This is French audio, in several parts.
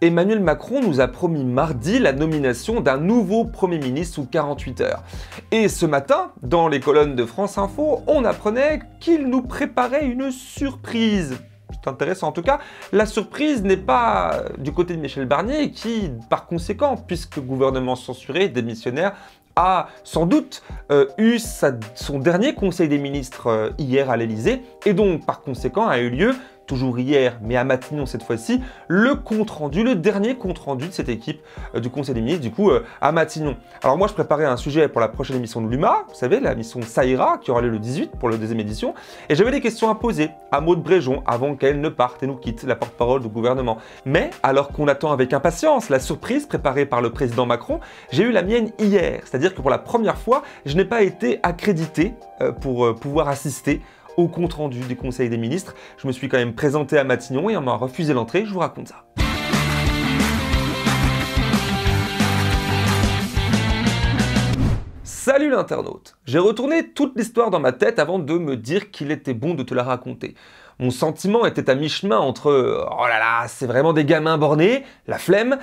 Emmanuel Macron nous a promis mardi la nomination d'un nouveau Premier ministre sous 48 heures. Et ce matin, dans les colonnes de France Info, on apprenait qu'il nous préparait une surprise. C'est intéressant. En tout cas, la surprise n'est pas du côté de Michel Barnier qui, par conséquent, puisque gouvernement censuré, démissionnaire, a sans doute eu son dernier conseil des ministres hier à l'Elysée et donc, par conséquent, a eu lieu toujours hier, mais à Matignon cette fois-ci, le compte-rendu, le dernier compte-rendu de cette équipe du Conseil des ministres, du coup, à Matignon. Alors moi, je préparais un sujet pour la prochaine émission de l'UMA, vous savez, la mission Ça ira, qui aura lieu le 18 pour la deuxième édition, et j'avais des questions à poser à Maud Bréjon avant qu'elle ne parte et nous quitte, la porte-parole du gouvernement. Mais, alors qu'on attend avec impatience la surprise préparée par le président Macron, j'ai eu la mienne hier, c'est-à-dire que pour la première fois, je n'ai pas été accrédité pour pouvoir assister au compte-rendu du Conseil des ministres. Je me suis quand même présenté à Matignon et on m'a refusé l'entrée, je vous raconte ça. Salut l'internaute! J'ai retourné toute l'histoire dans ma tête avant de me dire qu'il était bon de te la raconter. Mon sentiment était à mi-chemin entre « oh là là, c'est vraiment des gamins bornés, la flemme »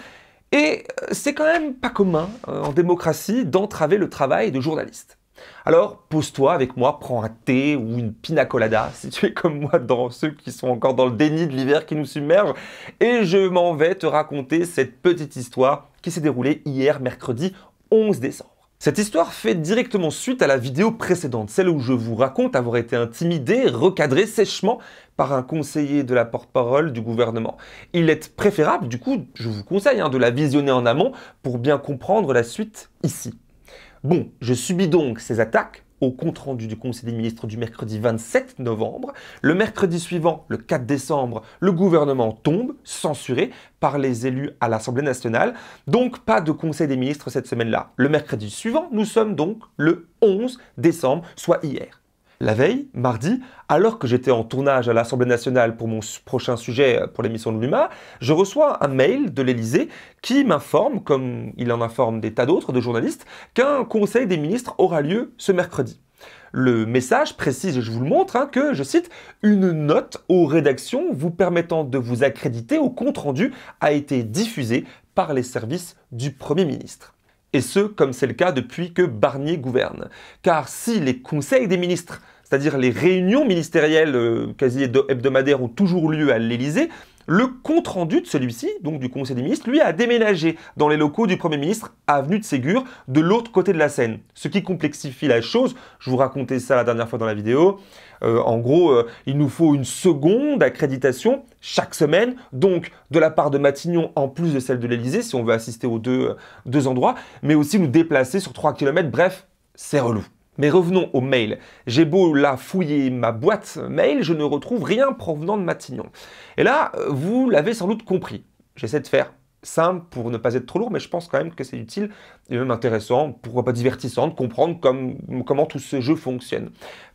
et c'est quand même pas commun en démocratie d'entraver le travail de journaliste. Alors, pose-toi avec moi, prends un thé ou une pina colada, si tu es comme moi dans ceux qui sont encore dans le déni de l'hiver qui nous submerge, et je m'en vais te raconter cette petite histoire qui s'est déroulée hier, mercredi 11 décembre. Cette histoire fait directement suite à la vidéo précédente, celle où je vous raconte avoir été intimidé, recadré sèchement par un conseiller de la porte-parole du gouvernement. Il est préférable, du coup, je vous conseille de la visionner en amont pour bien comprendre la suite ici. Bon, je subis donc ces attaques au compte-rendu du Conseil des ministres du mercredi 27 novembre. Le mercredi suivant, le 4 décembre, le gouvernement tombe, censuré par les élus à l'Assemblée nationale. Donc, pas de Conseil des ministres cette semaine-là. Le mercredi suivant, nous sommes donc le 11 décembre, soit hier. La veille, mardi, alors que j'étais en tournage à l'Assemblée nationale pour mon prochain sujet pour l'émission de l'UMA, je reçois un mail de l'Elysée qui m'informe, comme il en informe des tas d'autres de journalistes, qu'un conseil des ministres aura lieu ce mercredi. Le message précise, et je vous le montre, que, je cite, « une note aux rédactions vous permettant de vous accréditer au compte-rendu a été diffusée par les services du Premier ministre ». Et ce, comme c'est le cas depuis que Barnier gouverne. Car si les conseils des ministres, c'est-à-dire les réunions ministérielles quasi hebdomadaires ont toujours lieu à l'Elysée, le compte-rendu de celui-ci, donc du Conseil des ministres, lui a déménagé dans les locaux du Premier ministre, avenue de Ségur, de l'autre côté de la Seine. Ce qui complexifie la chose, je vous racontais ça la dernière fois dans la vidéo, en gros, il nous faut une seconde accréditation chaque semaine, donc de la part de Matignon en plus de celle de l'Elysée, si on veut assister aux deux endroits, mais aussi nous déplacer sur 3 km, bref, c'est relou. Mais revenons au mail. J'ai beau là fouiller ma boîte mail, je ne retrouve rien provenant de Matignon. Et là, vous l'avez sans doute compris. J'essaie de faire simple pour ne pas être trop lourd, mais je pense quand même que c'est utile et même intéressant, pourquoi pas divertissant, de comprendre comment tout ce jeu fonctionne.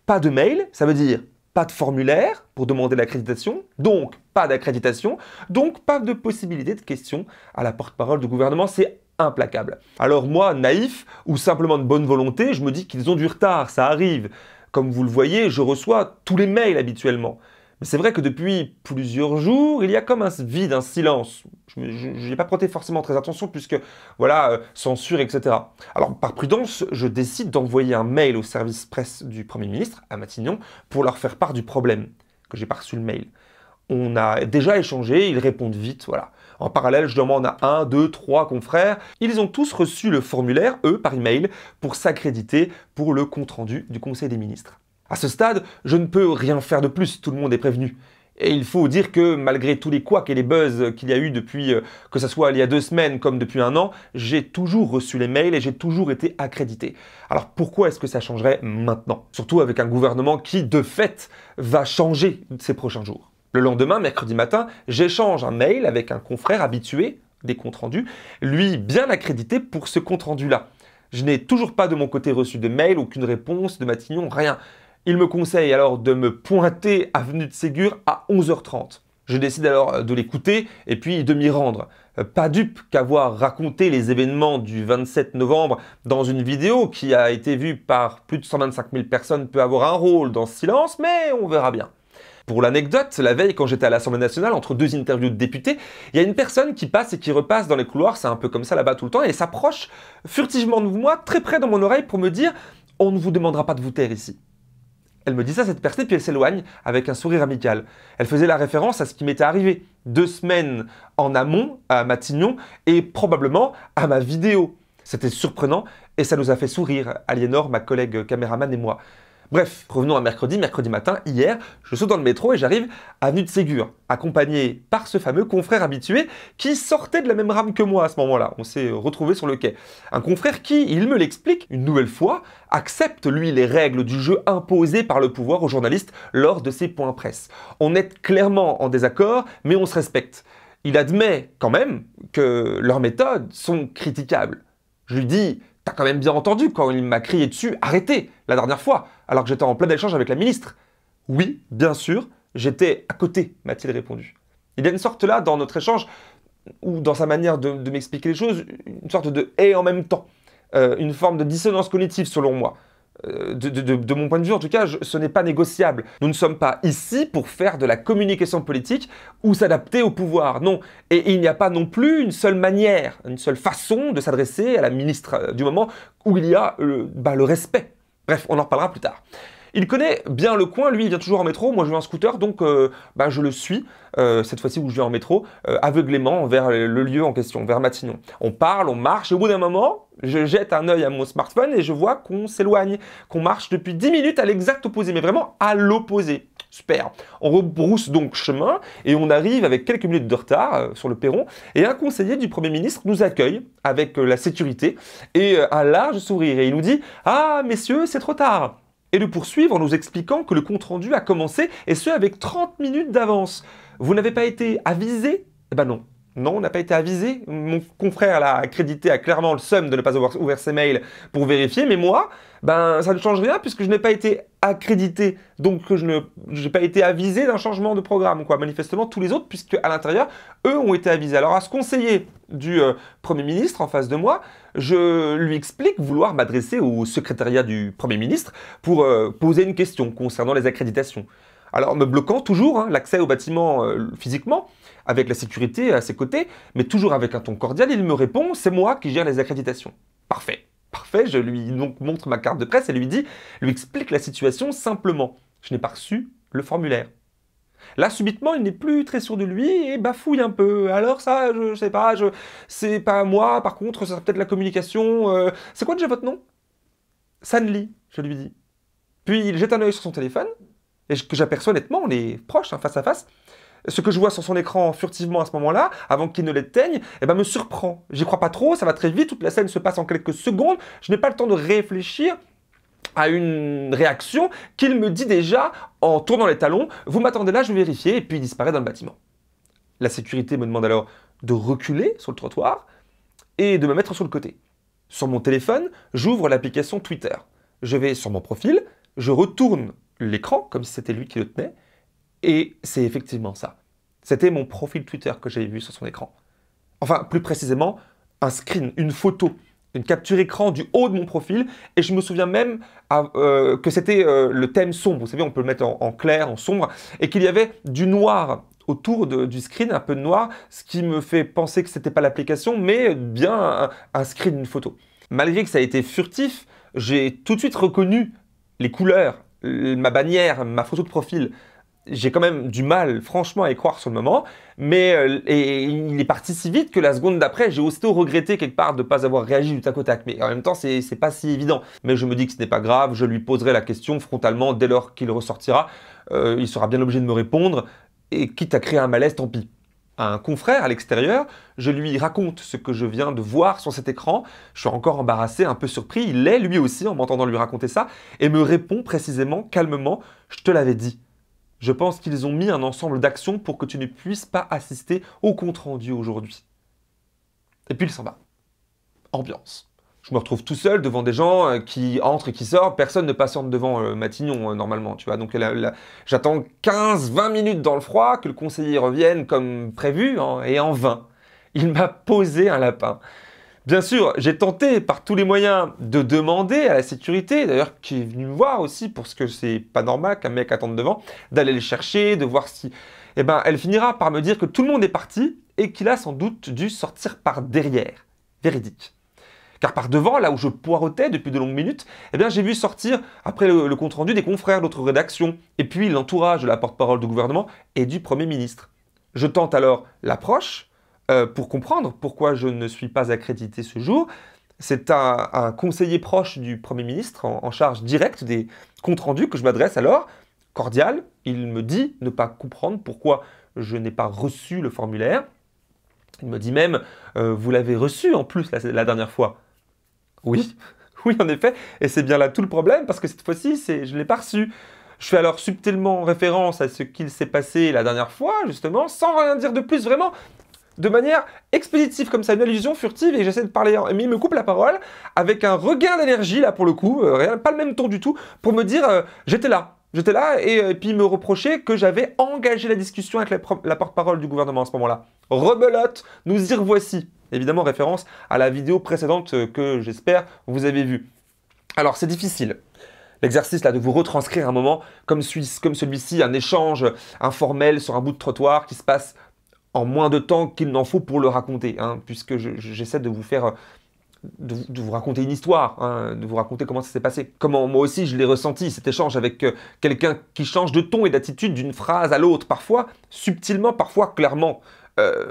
Pas de mail, ça veut dire pas de formulaire pour demander l'accréditation, donc pas d'accréditation, donc pas de possibilité de question à la porte-parole du gouvernement. C'est implacable. Alors moi, naïf ou simplement de bonne volonté, je me dis qu'ils ont du retard, ça arrive. Comme vous le voyez, je reçois tous les mails habituellement. Mais c'est vrai que depuis plusieurs jours, il y a comme un vide, un silence. Je n'ai pas prêté forcément très attention puisque, voilà, censure, etc. Alors par prudence, je décide d'envoyer un mail au service presse du Premier ministre, à Matignon, pour leur faire part du problème, que j'ai pas reçu le mail. On a déjà échangé, ils répondent vite, voilà. En parallèle, je demande à 1, 2, 3 confrères. Ils ont tous reçu le formulaire, eux, par email, pour s'accréditer pour le compte-rendu du Conseil des ministres. À ce stade, je ne peux rien faire de plus, tout le monde est prévenu. Et il faut dire que malgré tous les couacs et les buzz qu'il y a eu depuis, que ce soit il y a 2 semaines comme depuis 1 an, j'ai toujours reçu les mails et j'ai toujours été accrédité. Alors pourquoi est-ce que ça changerait maintenant? Surtout avec un gouvernement qui, de fait, va changer ces prochains jours. Le lendemain, mercredi matin, j'échange un mail avec un confrère habitué des comptes rendus, lui bien accrédité pour ce compte rendu-là. Je n'ai toujours pas de mon côté reçu de mail, aucune réponse de Matignon, rien. Il me conseille alors de me pointer avenue de Ségur à 11h30. Je décide alors de l'écouter et puis de m'y rendre. Pas dupe qu'avoir raconté les événements du 27 novembre dans une vidéo qui a été vue par plus de 125 000 personnes peut avoir un rôle dans ce silence, mais on verra bien. Pour l'anecdote, la veille, quand j'étais à l'Assemblée nationale, entre deux interviews de députés, il y a une personne qui passe et qui repasse dans les couloirs, c'est un peu comme ça là-bas tout le temps, et s'approche furtivement de moi, très près dans mon oreille, pour me dire « On ne vous demandera pas de vous taire ici ». Elle me dit ça, cette personne, puis elle s'éloigne avec un sourire amical. Elle faisait la référence à ce qui m'était arrivé 2 semaines en amont à Matignon et probablement à ma vidéo. C'était surprenant et ça nous a fait sourire, Aliénor, ma collègue caméraman et moi. Bref, revenons à mercredi matin, hier, je saute dans le métro et j'arrive avenue de Ségur, accompagné par ce fameux confrère habitué qui sortait de la même rame que moi à ce moment-là. On s'est retrouvés sur le quai. Un confrère qui, il me l'explique, une nouvelle fois, accepte, lui, les règles du jeu imposées par le pouvoir aux journalistes lors de ses points presse. On est clairement en désaccord, mais on se respecte. Il admet quand même que leurs méthodes sont critiquables. Je lui dis... T'as quand même bien entendu quand il m'a crié dessus, arrêtez, la dernière fois, alors que j'étais en plein échange avec la ministre. Oui, bien sûr, j'étais à côté, m'a-t-il répondu. Il y a une sorte là, dans notre échange, ou dans sa manière de m'expliquer les choses, une sorte de « et en même temps », une forme de dissonance cognitive selon moi. De mon point de vue, en tout cas, ce n'est pas négociable. Nous ne sommes pas ici pour faire de la communication politique ou s'adapter au pouvoir, non. Et il n'y a pas non plus une seule manière, une seule façon de s'adresser à la ministre du moment où il y a le respect. Bref, on en reparlera plus tard. Il connaît bien le coin, lui il vient toujours en métro, moi je vais en scooter, donc je le suis, cette fois-ci où je vais en métro, aveuglément vers le lieu en question, vers Matignon. On parle, on marche, et au bout d'un moment, je jette un œil à mon smartphone et je vois qu'on s'éloigne, qu'on marche depuis 10 minutes à l'exact opposé, mais vraiment à l'opposé. Super. On rebrousse donc chemin et on arrive avec quelques minutes de retard sur le perron et un conseiller du Premier ministre nous accueille avec la sécurité et un large sourire et il nous dit « Ah messieurs, c'est trop tard !» et le poursuivre en nous expliquant que le compte-rendu a commencé, et ce avec 30 minutes d'avance. Vous n'avez pas été avisé? Eh ben non. Non, on n'a pas été avisé. Mon confrère l'a accrédité, a clairement le seum de ne pas avoir ouvert ses mails pour vérifier, mais moi, ça ne change rien puisque je n'ai pas été accrédité, donc je n'ai pas été avisé d'un changement de programme, quoi. Manifestement, tous les autres, puisque à l'intérieur, eux ont été avisés. Alors à ce conseiller du Premier ministre en face de moi, je lui explique vouloir m'adresser au secrétariat du Premier ministre pour poser une question concernant les accréditations. Alors me bloquant toujours l'accès au bâtiment physiquement, avec la sécurité à ses côtés, mais toujours avec un ton cordial, il me répond « c'est moi qui gère les accréditations ». Parfait. Parfait, je lui donc montre ma carte de presse et lui explique la situation simplement. Je n'ai pas reçu le formulaire. Là, subitement, il n'est plus très sûr de lui et bafouille un peu. Alors ça, je sais pas, c'est pas moi, par contre, ça sera peut-être la communication. C'est quoi déjà votre nom? Sanli, je lui dis. Puis il jette un œil sur son téléphone, et que j'aperçois honnêtement, on est proches, face à face. Ce que je vois sur son écran furtivement à ce moment-là, avant qu'il ne l'éteigne, me surprend. J'y crois pas trop, ça va très vite, toute la scène se passe en quelques secondes, je n'ai pas le temps de réfléchir à une réaction qu'il me dit déjà en tournant les talons « Vous m'attendez là, je vais vérifier » et puis il disparaît dans le bâtiment. La sécurité me demande alors de reculer sur le trottoir et de me mettre sur le côté. Sur mon téléphone, j'ouvre l'application Twitter. Je vais sur mon profil, je retourne l'écran comme si c'était lui qui le tenait et c'est effectivement ça. C'était mon profil Twitter que j'avais vu sur son écran. Enfin, plus précisément, un screen, une photo, une capture écran du haut de mon profil, et je me souviens même que c'était le thème sombre. Vous savez, on peut le mettre en clair, en sombre, et qu'il y avait du noir autour du screen, un peu de noir, ce qui me fait penser que c'était pas l'application, mais bien un screen, une photo. Malgré que ça a été furtif, j'ai tout de suite reconnu les couleurs, ma bannière, ma photo de profil. J'ai quand même du mal, franchement, à y croire sur le moment, mais et il est parti si vite que la seconde d'après, j'ai aussitôt regretté quelque part de ne pas avoir réagi du tac au tac. Mais en même temps, c'est pas si évident. Mais je me dis que ce n'est pas grave, je lui poserai la question frontalement dès lors qu'il ressortira. Il sera bien obligé de me répondre, et quitte à créer un malaise, tant pis. À un confrère à l'extérieur, je lui raconte ce que je viens de voir sur cet écran. Je suis encore embarrassé, un peu surpris. Il l'est lui aussi en m'entendant lui raconter ça, et me répond précisément, calmement, « Je te l'avais dit ». Je pense qu'ils ont mis un ensemble d'actions pour que tu ne puisses pas assister au compte-rendu aujourd'hui. Et puis il s'en va. Ambiance. Je me retrouve tout seul devant des gens qui entrent et qui sortent. Personne ne patiente devant Matignon normalement, tu vois. Donc j'attends 15-20 minutes dans le froid que le conseiller revienne comme prévu, et en vain. Il m'a posé un lapin. Bien sûr, j'ai tenté par tous les moyens de demander à la sécurité, d'ailleurs qui est venue me voir aussi parce que c'est pas normal qu'un mec attende devant, d'aller le chercher, de voir si... Eh ben, elle finira par me dire que tout le monde est parti et qu'il a sans doute dû sortir par derrière. Véridique. Car par devant, là où je poireautais depuis de longues minutes, eh bien j'ai vu sortir, après le compte-rendu, des confrères d'autres rédactions, et puis l'entourage de la porte-parole du gouvernement et du Premier ministre. Je tente alors l'approche, pour comprendre pourquoi je ne suis pas accrédité ce jour. C'est un conseiller proche du Premier ministre en charge directe des comptes rendus que je m'adresse alors, cordial. Il me dit ne pas comprendre pourquoi je n'ai pas reçu le formulaire. Il me dit même vous l'avez reçu en plus la dernière fois. Oui, oui en effet, et c'est bien là tout le problème parce que cette fois-ci je ne l'ai pas reçu. Je fais alors subtilement référence à ce qu'il s'est passé la dernière fois, justement, sans rien dire de plus, vraiment de manière expéditive, comme ça, une allusion furtive, et j'essaie de parler, mais il me coupe la parole, avec un regain d'énergie, là, pour le coup, rien, pas le même ton du tout, pour me dire, j'étais là, et puis me reprocher que j'avais engagé la discussion avec la porte-parole du gouvernement à ce moment-là. Rebelote, nous y revoici. Évidemment, référence à la vidéo précédente que, j'espère, vous avez vue. Alors, c'est difficile. L'exercice là de vous retranscrire un moment comme celui-ci, un échange informel sur un bout de trottoir qui se passe en moins de temps qu'il n'en faut pour le raconter, hein, puisque j'essaie de vous faire, de vous raconter une histoire, hein, de vous raconter comment ça s'est passé. Comment moi aussi je l'ai ressenti, cet échange avec quelqu'un qui change de ton et d'attitude d'une phrase à l'autre, parfois subtilement, parfois clairement.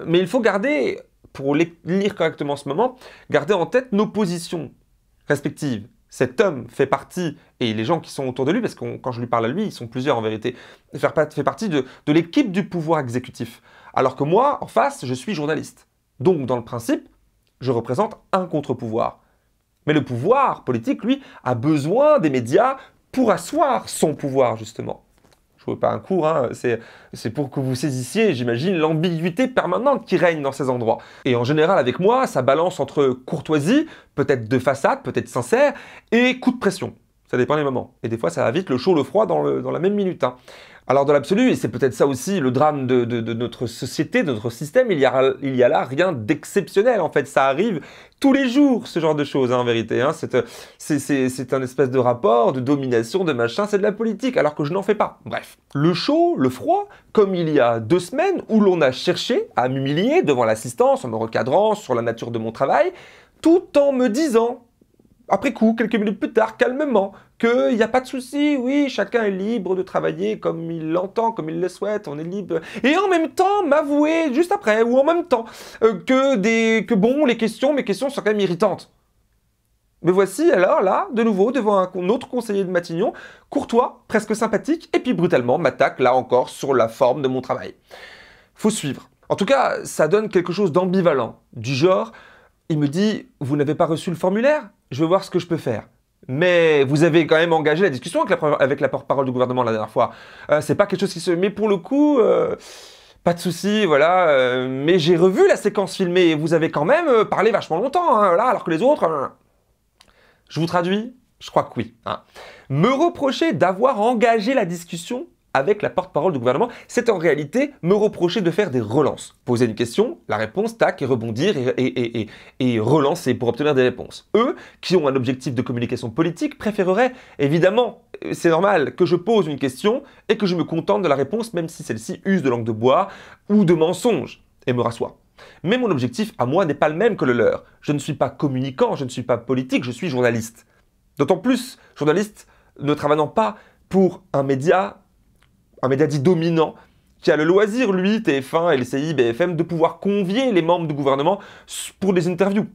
Mais il faut garder, pour lire correctement ce moment, garder en tête nos positions respectives. Cet homme fait partie, et les gens qui sont autour de lui, parce que quand je lui parle à lui, ils sont plusieurs en vérité, fait partie de l'équipe du pouvoir exécutif. Alors que moi, en face, je suis journaliste. Donc, dans le principe, je représente un contre-pouvoir. Mais le pouvoir politique, lui, a besoin des médias pour asseoir son pouvoir, justement. Je ne veux pas un cours, hein, c'est pour que vous saisissiez, j'imagine, l'ambiguïté permanente qui règne dans ces endroits. Et en général, avec moi, ça balance entre courtoisie, peut-être de façade, peut-être sincère, et coup de pression. Ça dépend des moments. Et des fois, ça va vite, le chaud, le froid dans la même minute. Hein. Alors dans l'absolu, et c'est peut-être ça aussi le drame de notre société, de notre système, il y a là rien d'exceptionnel en fait. Ça arrive tous les jours, ce genre de choses, hein, en vérité. Hein. C'est un espèce de rapport, de domination, de machin, c'est de la politique, alors que je n'en fais pas. Bref. Le chaud, le froid, comme il y a 2 semaines, où l'on a cherché à m'humilier devant l'assistance, en me recadrant sur la nature de mon travail, tout en me disant... Après coup, quelques minutes plus tard, calmement, qu'il n'y a pas de souci, oui, chacun est libre de travailler comme il l'entend, comme il le souhaite, on est libre. Et en même temps, m'avouer, juste après, ou en même temps, que mes questions sont quand même irritantes. Me voici alors là, de nouveau, devant un autre conseiller de Matignon, courtois, presque sympathique, et puis brutalement m'attaque, là encore, sur la forme de mon travail. Faut suivre. En tout cas, ça donne quelque chose d'ambivalent, du genre... Il me dit, vous n'avez pas reçu le formulaire? Je vais voir ce que je peux faire. Mais vous avez quand même engagé la discussion avec la porte-parole du gouvernement la dernière fois. C'est pas quelque chose qui se... Mais pour le coup, pas de souci, voilà. Mais j'ai revu la séquence filmée et vous avez quand même parlé vachement longtemps, hein, là, alors que les autres... Je vous traduis? Je crois que oui. Hein. Me reprocher d'avoir engagé la discussion avec la porte-parole du gouvernement, c'est en réalité me reprocher de faire des relances. Poser une question, la réponse, tac, et rebondir et relancer pour obtenir des réponses. Eux, qui ont un objectif de communication politique, préféreraient, évidemment, c'est normal, que je pose une question et que je me contente de la réponse, même si celle-ci use de langue de bois ou de mensonge, et me rassoit. Mais mon objectif à moi n'est pas le même que le leur. Je ne suis pas communicant, je ne suis pas politique, je suis journaliste. D'autant plus, journaliste ne travaillant pas pour un média dit dominant, qui a le loisir, lui, TF1, LCI, BFM, de pouvoir convier les membres du gouvernement pour des interviews.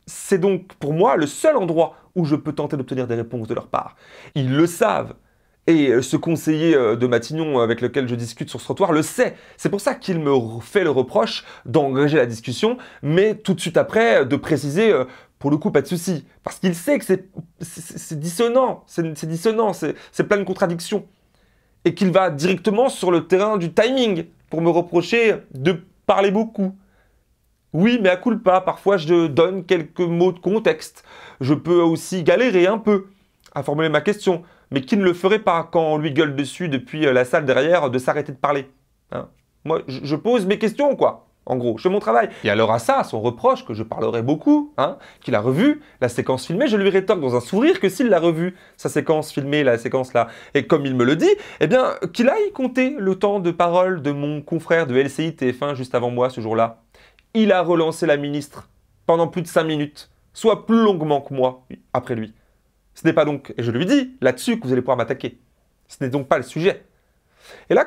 C'est donc, pour moi, le seul endroit où je peux tenter d'obtenir des réponses de leur part. Ils le savent. Et ce conseiller de Matignon avec lequel je discute sur ce trottoir le sait. C'est pour ça qu'il me fait le reproche d'engager la discussion, mais tout de suite après, de préciser, pour le coup, pas de souci. Parce qu'il sait que c'est dissonant, c'est plein de contradictions. Et qu'il va directement sur le terrain du timing pour me reprocher de parler beaucoup. Oui, mais à culpa, parfois je donne quelques mots de contexte. Je peux aussi galérer un peu à formuler ma question, mais qui ne le ferait pas quand on lui gueule dessus depuis la salle derrière de s'arrêter de parler, hein. Moi, je pose mes questions, quoi. en gros, je fais mon travail. Et alors à ça, à son reproche, que je parlerai beaucoup, hein, qu'il a revu la séquence filmée, je lui rétorque dans un sourire que s'il l'a revu, sa séquence filmée, la séquence là, et comme il me le dit, eh bien, qu'il aille compter le temps de parole de mon confrère de LCI TF1 juste avant moi ce jour-là. Il a relancé la ministre pendant plus de 5 minutes, soit plus longuement que moi après lui. Ce n'est pas donc, et je lui dis, là-dessus que vous allez pouvoir m'attaquer. Ce n'est donc pas le sujet. Et là,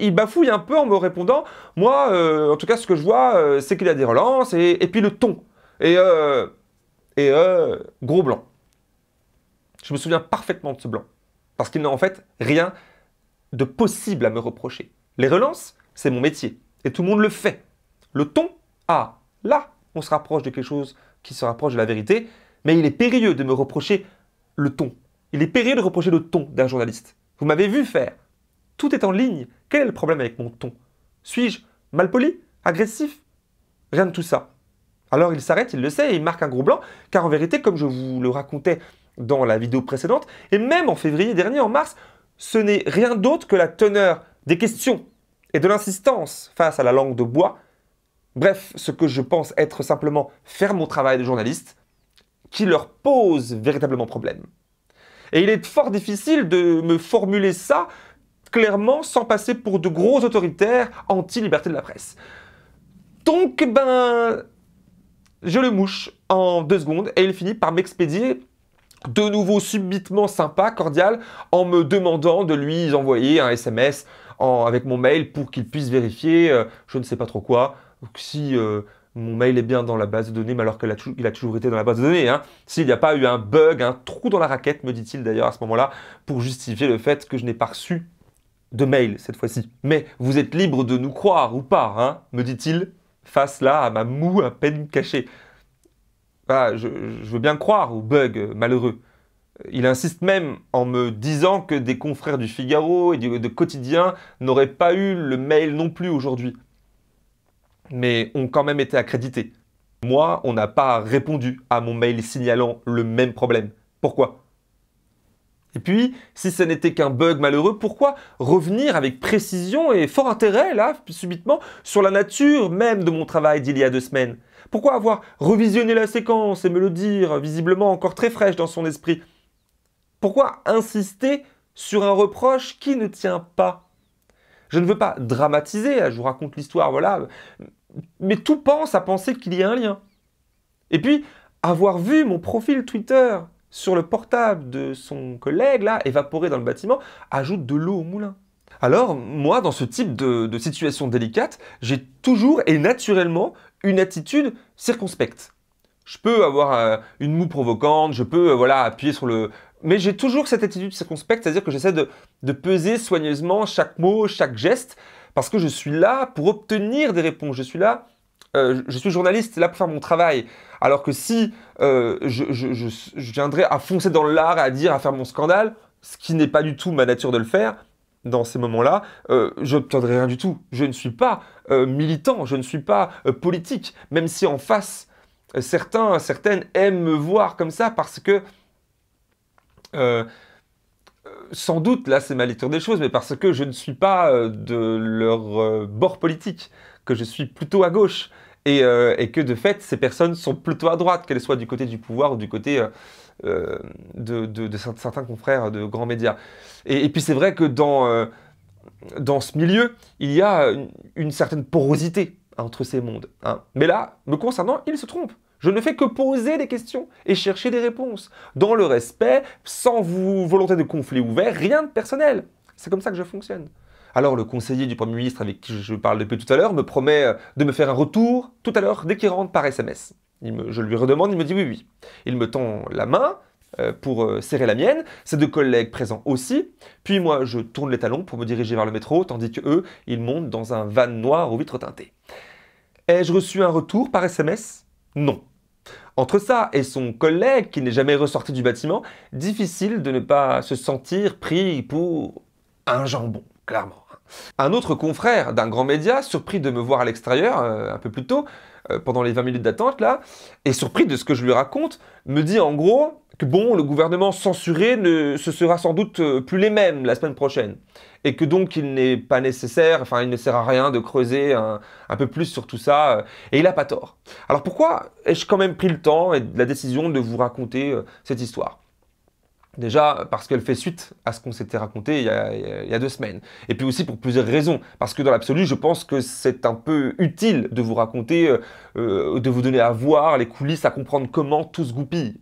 il bafouille un peu en me répondant, moi, en tout cas, ce que je vois, c'est qu'il y a des relances, et puis le ton. Gros blanc. Je me souviens parfaitement de ce blanc. Parce qu'il n'a en fait rien de possible à me reprocher. Les relances, c'est mon métier. Et tout le monde le fait. Le ton, là, on se rapproche de quelque chose qui se rapproche de la vérité, mais il est périlleux de me reprocher le ton. Il est périlleux de reprocher le ton d'un journaliste. Vous m'avez vu faire. Tout est en ligne. Quel est le problème avec mon ton? Suis-je malpoli? Agressif? Rien de tout ça. Alors il s'arrête, il le sait, et il marque un gros blanc, car en vérité, comme je vous le racontais dans la vidéo précédente, et même en février dernier, en mars, ce n'est rien d'autre que la teneur des questions et de l'insistance face à la langue de bois. Bref, ce que je pense être simplement faire mon travail de journaliste, qui leur pose véritablement problème. Et il est fort difficile de me formuler ça clairement sans passer pour de gros autoritaires anti-liberté de la presse. Donc, je le mouche en 2 secondes et il finit par m'expédier de nouveau subitement sympa, cordial, en me demandant de lui envoyer un SMS avec mon mail pour qu'il puisse vérifier je ne sais pas trop quoi, si mon mail est bien dans la base de données, mais alors qu'il a toujours été dans la base de données. Hein. S'il n'y a pas eu un bug, un trou dans la raquette, me dit-il d'ailleurs à ce moment-là, pour justifier le fait que je n'ai pas reçu de mail cette fois-ci. Mais vous êtes libre de nous croire ou pas, hein, me dit-il, face là à ma moue à peine cachée. Voilà, je veux bien croire au bug malheureux. Il insiste même en me disant que des confrères du Figaro et de Quotidien n'auraient pas eu le mail non plus aujourd'hui, mais ont quand même été accrédités. Moi, on n'a pas répondu à mon mail signalant le même problème. Pourquoi ? Et puis, si ce n'était qu'un bug malheureux, pourquoi revenir avec précision et fort intérêt, là, subitement, sur la nature même de mon travail d'il y a 2 semaines? Pourquoi avoir revisionné la séquence et me le dire, visiblement encore très fraîche dans son esprit? Pourquoi insister sur un reproche qui ne tient pas? Je ne veux pas dramatiser, je vous raconte l'histoire, voilà, mais tout pense à penser qu'il y a un lien. Et puis, avoir vu mon profil Twitter sur le portable de son collègue, là, évaporé dans le bâtiment, ajoute de l'eau au moulin. Alors, moi, dans ce type de situation délicate, j'ai toujours et naturellement une attitude circonspecte. Je peux avoir une moue provocante, je peux voilà, appuyer sur le... Mais j'ai toujours cette attitude circonspecte, c'est-à-dire que j'essaie de peser soigneusement chaque mot, chaque geste, parce que je suis là pour obtenir des réponses. Je suis là, je suis journaliste, là pour faire mon travail. Alors que si je viendrais à foncer dans l'art, à dire, à faire mon scandale, ce qui n'est pas du tout ma nature de le faire, dans ces moments-là, je n'obtiendrai rien du tout. Je ne suis pas militant, je ne suis pas politique, même si en face, certaines aiment me voir comme ça parce que, sans doute, là c'est ma lecture des choses, mais parce que je ne suis pas de leur bord politique, que je suis plutôt à gauche, et que de fait, ces personnes sont plutôt à droite, qu'elles soient du côté du pouvoir ou du côté de certains confrères de grands médias. Et puis c'est vrai que dans ce milieu, il y a une certaine porosité entre ces mondes. Hein. Mais là, me concernant, il se trompe. Je ne fais que poser des questions et chercher des réponses, dans le respect, sans volonté de conflit ouvert, rien de personnel. C'est comme ça que je fonctionne. Alors le conseiller du Premier ministre avec qui je parle depuis tout à l'heure me promet de me faire un retour tout à l'heure dès qu'il rentre par SMS. Je lui redemande, il me dit oui, oui. Il me tend la main pour serrer la mienne, ses 2 collègues présents aussi, puis moi je tourne les talons pour me diriger vers le métro, tandis qu'eux, ils montent dans un van noir aux vitres teintées. Ai-je reçu un retour par SMS? Non. Entre ça et son collègue qui n'est jamais ressorti du bâtiment, difficile de ne pas se sentir pris pour un jambon, clairement. Un autre confrère d'un grand média, surpris de me voir à l'extérieur un peu plus tôt, pendant les 20 minutes d'attente là, et surpris de ce que je lui raconte, me dit en gros que bon, le gouvernement censuré ce sera sans doute plus les mêmes la semaine prochaine. Et que donc il n'est pas nécessaire, enfin il ne sert à rien de creuser un peu plus sur tout ça, et il n'a pas tort. Alors pourquoi ai-je quand même pris le temps et la décision de vous raconter cette histoire ? Déjà, parce qu'elle fait suite à ce qu'on s'était raconté il y a 2 semaines. Et puis aussi pour plusieurs raisons. Parce que dans l'absolu, je pense que c'est un peu utile de vous raconter, de vous donner à voir les coulisses, à comprendre comment tout se goupille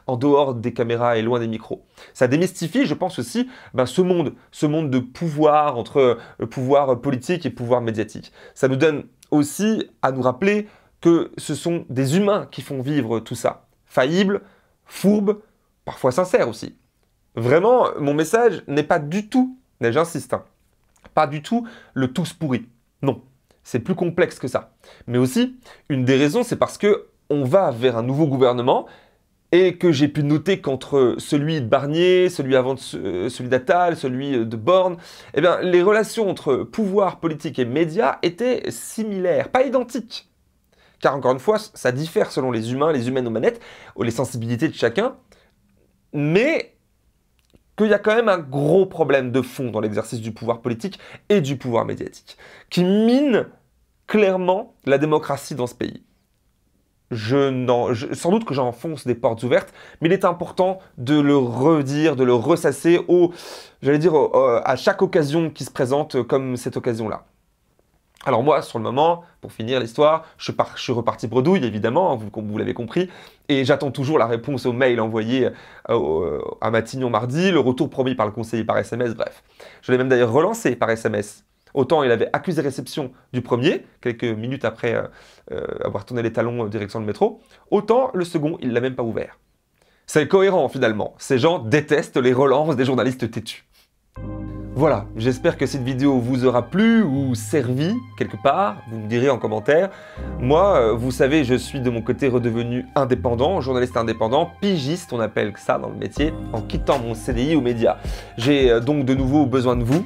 en dehors des caméras et loin des micros. Ça démystifie, je pense aussi, ce monde de pouvoir entre le pouvoir politique et le pouvoir médiatique. Ça nous donne aussi à nous rappeler que ce sont des humains qui font vivre tout ça. Faillibles, fourbes, parfois sincère aussi. Vraiment, mon message n'est pas du tout, mais j'insiste, pas du tout le tous pourri. Non, c'est plus complexe que ça. Mais aussi, une des raisons, c'est parce que on va vers un nouveau gouvernement et que j'ai pu noter qu'entre celui de Barnier, celui avant celui d'Attal, celui de Borne, eh bien, les relations entre pouvoir politique et médias étaient similaires, pas identiques. Car encore une fois, ça diffère selon les humains, les humaines aux manettes, ou les sensibilités de chacun. Mais qu'il y a quand même un gros problème de fond dans l'exercice du pouvoir politique et du pouvoir médiatique, qui mine clairement la démocratie dans ce pays. Sans doute que j'enfonce des portes ouvertes, mais il est important de le redire, de le ressasser à chaque occasion qui se présente comme cette occasion-là. Alors moi, sur le moment, pour finir l'histoire, je suis reparti bredouille, évidemment, vous l'avez compris, et j'attends toujours la réponse au mail envoyé à Matignon mardi, le retour promis par le conseiller par SMS, bref. Je l'ai même d'ailleurs relancé par SMS. Autant il avait accusé réception du premier, quelques minutes après avoir tourné les talons direction le métro, autant le second, il ne l'a même pas ouvert. C'est cohérent finalement, ces gens détestent les relances des journalistes têtus. Voilà, j'espère que cette vidéo vous aura plu ou servi quelque part, vous me direz en commentaire. Moi, vous savez, je suis de mon côté redevenu indépendant, journaliste indépendant, pigiste, on appelle ça dans le métier, en quittant mon CDI aux médias. J'ai donc de nouveau besoin de vous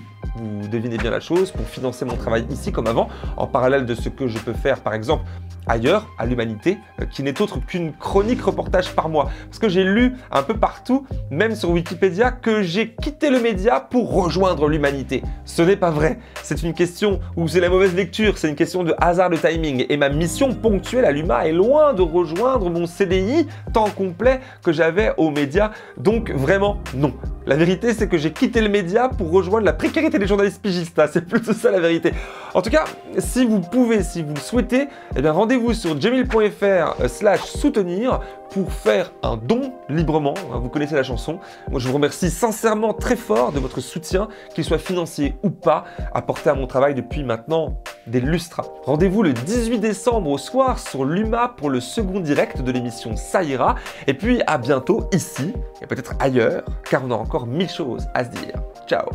devinez bien la chose, pour financer mon travail ici comme avant, en parallèle de ce que je peux faire par exemple ailleurs, à l'Humanité, qui n'est autre qu'une chronique reportage par mois. Parce que j'ai lu un peu partout, même sur Wikipédia, que j'ai quitté le média pour rejoindre l'Humanité. Ce n'est pas vrai. C'est une question où c'est la mauvaise lecture, c'est une question de hasard de timing. Et ma mission ponctuelle à l'UMA est loin de rejoindre mon CDI temps complet que j'avais aux médias. Donc vraiment, non. La vérité, c'est que j'ai quitté le média pour rejoindre la précarité des journalistes pigistes. C'est plutôt ça la vérité. En tout cas, si vous pouvez, si vous le souhaitez, eh bien rendez-vous sur jemil.fr/soutenir pour faire un don librement. Vous connaissez la chanson. Moi, je vous remercie sincèrement très fort de votre soutien, qu'il soit financier ou pas, apporté à mon travail depuis maintenant des lustres. Rendez-vous le 18 décembre au soir sur l'UMA pour le second direct de l'émission Ça ira. Et puis à bientôt ici, et peut-être ailleurs, car on a encore 1000 choses à se dire. Ciao!